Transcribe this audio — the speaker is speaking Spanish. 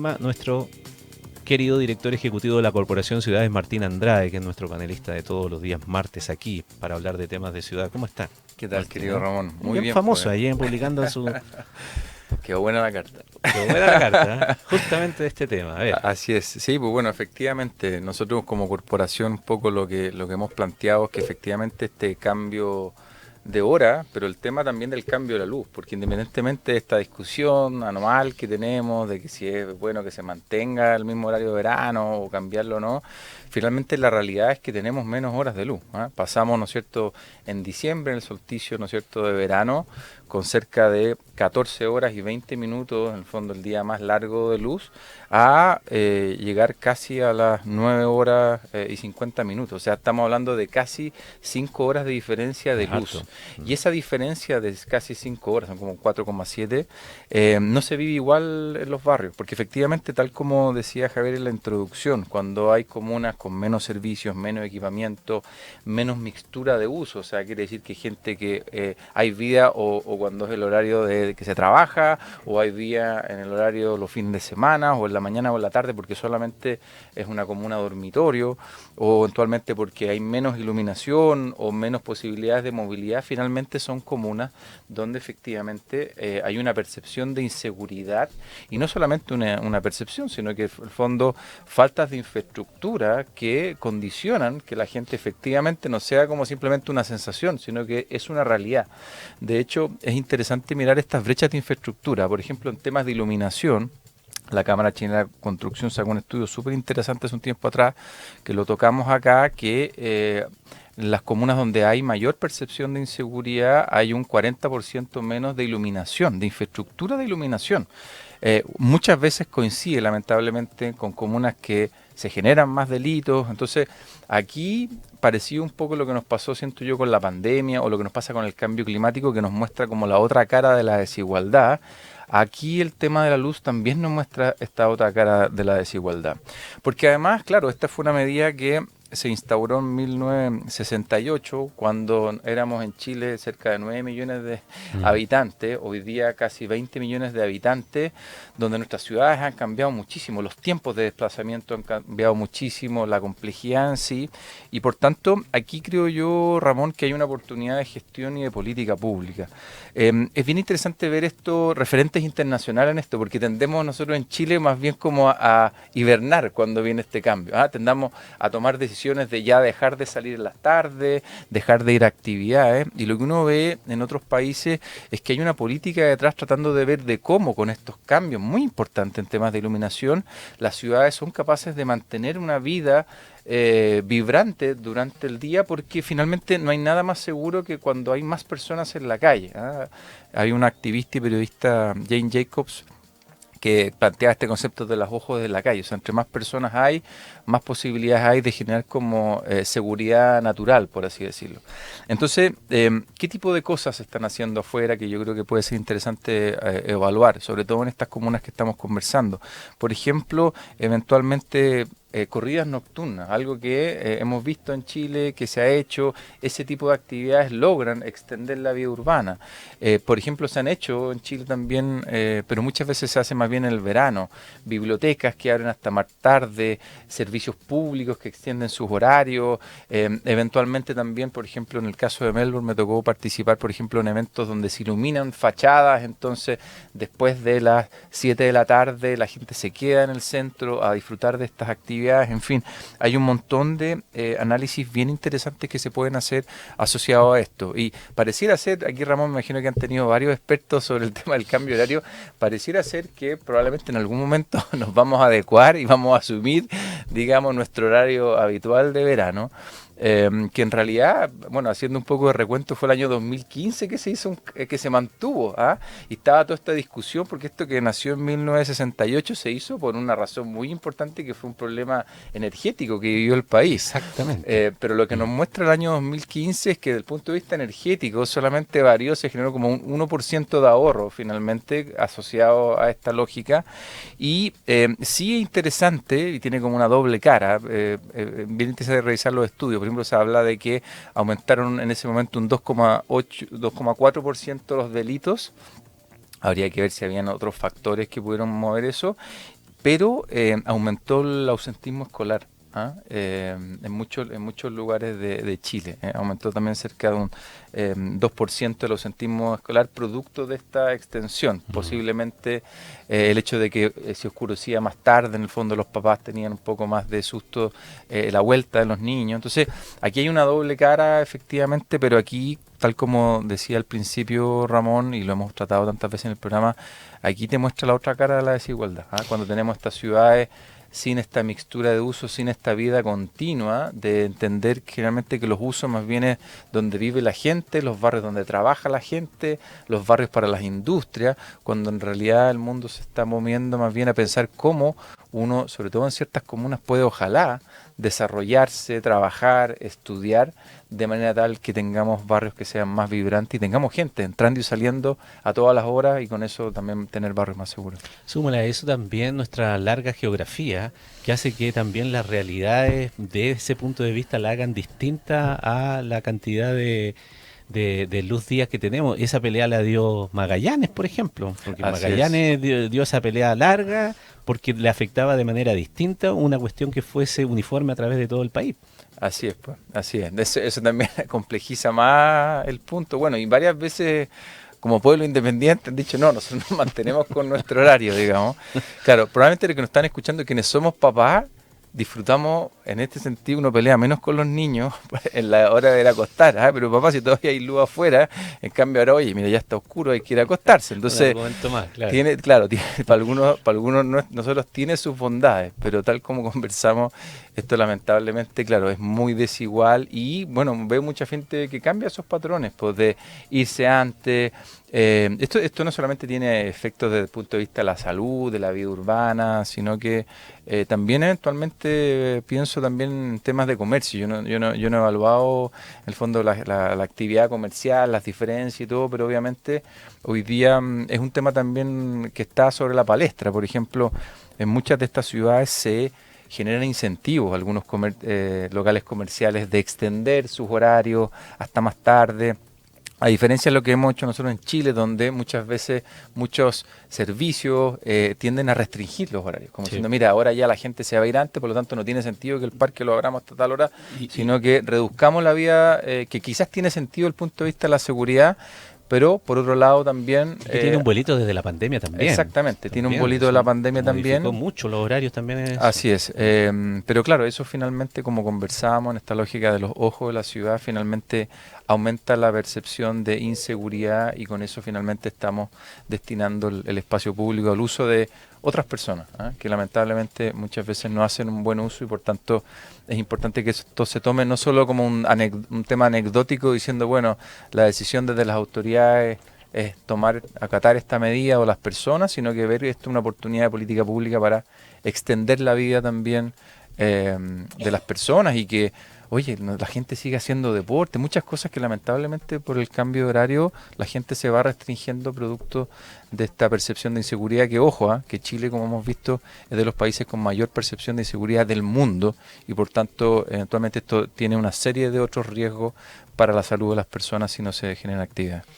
misma nuestro querido director ejecutivo de la Corporación Ciudades, Martín Andrade, que es nuestro panelista de todos los días martes aquí para hablar de temas de ciudad. ¿Cómo está, ¿Qué tal, Martín? querido Ramón? Muy Bien bien, famoso pues. ayer publicando su... Qué buena la carta. Qué buena la carta, ¿eh? Justamente de este tema. A ver. Así es, sí, pues bueno, efectivamente, nosotros como corporación un poco lo que hemos planteado es que efectivamente este cambio de hora, pero el tema también del cambio de la luz, porque independientemente de esta discusión anual que tenemos de que si es bueno que se mantenga el mismo horario de verano o cambiarlo o no, finalmente la realidad es que tenemos menos horas de luz, ¿eh? Pasamos, ¿no es cierto?, en diciembre, en el solsticio, ¿no es cierto?, de verano, con cerca de 14 horas y 20 minutos, en el fondo el día más largo de luz, a llegar casi a las 9 horas y 50 minutos. O sea, estamos hablando de casi 5 horas de diferencia de Es luz. harto. Y esa diferencia de casi 5 horas, son como 4,7, no se vive igual en los barrios, porque efectivamente, tal como decía Javier en la introducción, cuando hay comunas con menos servicios, menos equipamiento, menos mixtura de uso, o sea, quiere decir que hay gente que hay vida o cuando es el horario de que se trabaja, o hay día en el horario los fines de semana, o en la mañana o en la tarde, porque solamente es una comuna dormitorio, o eventualmente porque hay menos iluminación o menos posibilidades de movilidad. Finalmente son comunas donde efectivamente hay una percepción de inseguridad, y no solamente una percepción, sino que en el fondo faltas de infraestructura que condicionan que la gente efectivamente no sea como simplemente una sensación, sino que es una realidad. De hecho, es interesante mirar estas brechas de infraestructura. Por ejemplo, en temas de iluminación, la Cámara Chilena de Construcción sacó un estudio súper interesante hace un tiempo atrás, que lo tocamos acá, que en las comunas donde hay mayor percepción de inseguridad hay un 40% menos de iluminación, de infraestructura de iluminación. Muchas veces coincide lamentablemente con comunas que se generan más delitos. Entonces, aquí parecía un poco lo que nos pasó, siento yo, con la pandemia, o lo que nos pasa con el cambio climático, que nos muestra como la otra cara de la desigualdad. Aquí el tema de la luz también nos muestra esta otra cara de la desigualdad. Porque además, claro, esta fue una medida que se instauró en 1968, cuando éramos en Chile cerca de 9 millones de Mm. habitantes, hoy día casi 20 millones de habitantes, donde nuestras ciudades han cambiado muchísimo, los tiempos de desplazamiento han cambiado muchísimo, la complejidad en sí, y por tanto aquí creo yo, Ramón, que hay una oportunidad de gestión y de política pública. Es bien interesante ver estos referentes internacionales en esto, porque tendemos nosotros en Chile más bien como a hibernar cuando viene este cambio, ¿ah? Tendamos a tomar decisiones de ya dejar de salir en las tardes, dejar de ir a actividades, y lo que uno ve en otros países es que hay una política detrás tratando de ver de cómo con estos cambios muy importantes en temas de iluminación, las ciudades son capaces de mantener una vida vibrante durante el día, porque finalmente no hay nada más seguro que cuando hay más personas en la calle, ¿ah? Hay una activista y periodista, Jane Jacobs, que plantea este concepto de los ojos de la calle. O sea, entre más personas hay, más posibilidades hay de generar como seguridad natural, por así decirlo. Entonces, ¿qué tipo de cosas se están haciendo afuera que yo creo que puede ser interesante evaluar, sobre todo en estas comunas que estamos conversando? Por ejemplo, eventualmente corridas nocturnas, algo que hemos visto en Chile, que se ha hecho. Ese tipo de actividades logran extender la vida urbana. Por ejemplo, se han hecho en Chile también, pero muchas veces se hace más bien en el verano, bibliotecas que abren hasta más tarde, servicios públicos que extienden sus horarios, eventualmente también, por ejemplo, en el caso de Melbourne me tocó participar, por ejemplo, en eventos donde se iluminan fachadas. Entonces después de las 7 de la tarde la gente se queda en el centro a disfrutar de estas actividades. En fin, hay un montón de análisis bien interesantes que se pueden hacer asociados a esto. Y pareciera ser, aquí Ramón, me imagino que han tenido varios expertos sobre el tema del cambio horario, pareciera ser que probablemente en algún momento nos vamos a adecuar y vamos a asumir, digamos, nuestro horario habitual de verano. Que en realidad, bueno, haciendo un poco de recuento, fue el año 2015 que se hizo, que se mantuvo, ¿ah? Y estaba toda esta discusión, porque esto que nació en 1968 se hizo por una razón muy importante, que fue un problema energético que vivió el país. Exactamente. Pero lo que nos muestra el año 2015 es que desde el punto de vista energético solamente varió, se generó como un 1% de ahorro finalmente asociado a esta lógica. Y sí es interesante, y tiene como una doble cara, bien interesante revisar los estudios. Por ejemplo, se habla de que aumentaron en ese momento un 2,8, 2,4% los delitos. Habría que ver si habían otros factores que pudieron mover eso. pero aumentó el ausentismo escolar. ¿Ah? En muchos lugares de Chile. Aumentó también cerca de un 2% el ausentismo escolar producto de esta extensión. Posiblemente el hecho de que se oscurecía más tarde, en el fondo los papás tenían un poco más de susto la vuelta de los niños. Entonces, aquí hay una doble cara, efectivamente, pero aquí, tal como decía al principio Ramón, y lo hemos tratado tantas veces en el programa, aquí te muestra la otra cara de la desigualdad. ¿Ah? Cuando tenemos estas ciudades sin esta mixtura de usos, sin esta vida continua de entender generalmente que los usos más bien es donde vive la gente, los barrios donde trabaja la gente, los barrios para las industrias, cuando en realidad el mundo se está moviendo más bien a pensar cómo uno, sobre todo en ciertas comunas, puede ojalá desarrollarse, trabajar, estudiar, de manera tal que tengamos barrios que sean más vibrantes y tengamos gente entrando y saliendo a todas las horas y con eso también tener barrios más seguros. Súmale a eso también nuestra larga geografía, que hace que también las realidades de ese punto de vista la hagan distinta a la cantidad de luz días que tenemos. Esa pelea la dio Magallanes, por ejemplo, porque Así Magallanes dio esa pelea larga porque le afectaba de manera distinta una cuestión que fuese uniforme a través de todo el país. Así es, pues, así es. Eso también complejiza más el punto. Bueno, y varias veces como pueblo independiente han dicho, no, nosotros nos mantenemos con nuestro horario, digamos. Claro, probablemente los que nos están escuchando, quienes somos papás, disfrutamos, en este sentido, uno pelea menos con los niños en la hora de ir a acostar. ¿Ah? Pero papá, si todavía hay luz afuera, en cambio ahora, oye, mira, ya está oscuro, hay que ir a acostarse. Entonces, más, claro. tiene, para algunos nosotros tiene sus bondades, pero tal como conversamos, esto lamentablemente, claro, es muy desigual y, bueno, veo mucha gente que cambia esos patrones, pues de irse antes. Esto no solamente tiene efectos desde el punto de vista de la salud, de la vida urbana, sino que también eventualmente pienso también en temas de comercio. Yo no he evaluado en el fondo la actividad comercial, las diferencias y todo, pero obviamente hoy día es un tema también que está sobre la palestra. Por ejemplo, en muchas de estas ciudades se generan incentivos, algunos locales comerciales, de extender sus horarios hasta más tarde. A diferencia de lo que hemos hecho nosotros en Chile, donde muchas veces muchos servicios tienden a restringir los horarios, como diciendo, mira, ahora ya la gente se va a ir antes, por lo tanto no tiene sentido que el parque lo abramos hasta tal hora, sino que reduzcamos la vía, que quizás tiene sentido desde el punto de vista de la seguridad, pero por otro lado también... que tiene un vuelito desde la pandemia también. Exactamente, tiene un vuelito de la pandemia también. Modificó mucho los horarios también. Así es, pero claro, eso finalmente, como conversábamos en esta lógica de los ojos de la ciudad, finalmente aumenta la percepción de inseguridad y con eso finalmente estamos destinando el espacio público al uso de otras personas, que lamentablemente muchas veces no hacen un buen uso y por tanto es importante que esto se tome no solo como un tema anecdótico diciendo, bueno, la decisión desde las autoridades es acatar esta medida o las personas, sino que ver esto una oportunidad de política pública para extender la vida también de las personas y que, oye, la gente sigue haciendo deporte, muchas cosas que lamentablemente por el cambio de horario la gente se va restringiendo producto de esta percepción de inseguridad que, ojo, que Chile, como hemos visto, es de los países con mayor percepción de inseguridad del mundo y por tanto eventualmente esto tiene una serie de otros riesgos para la salud de las personas si no se genera actividad.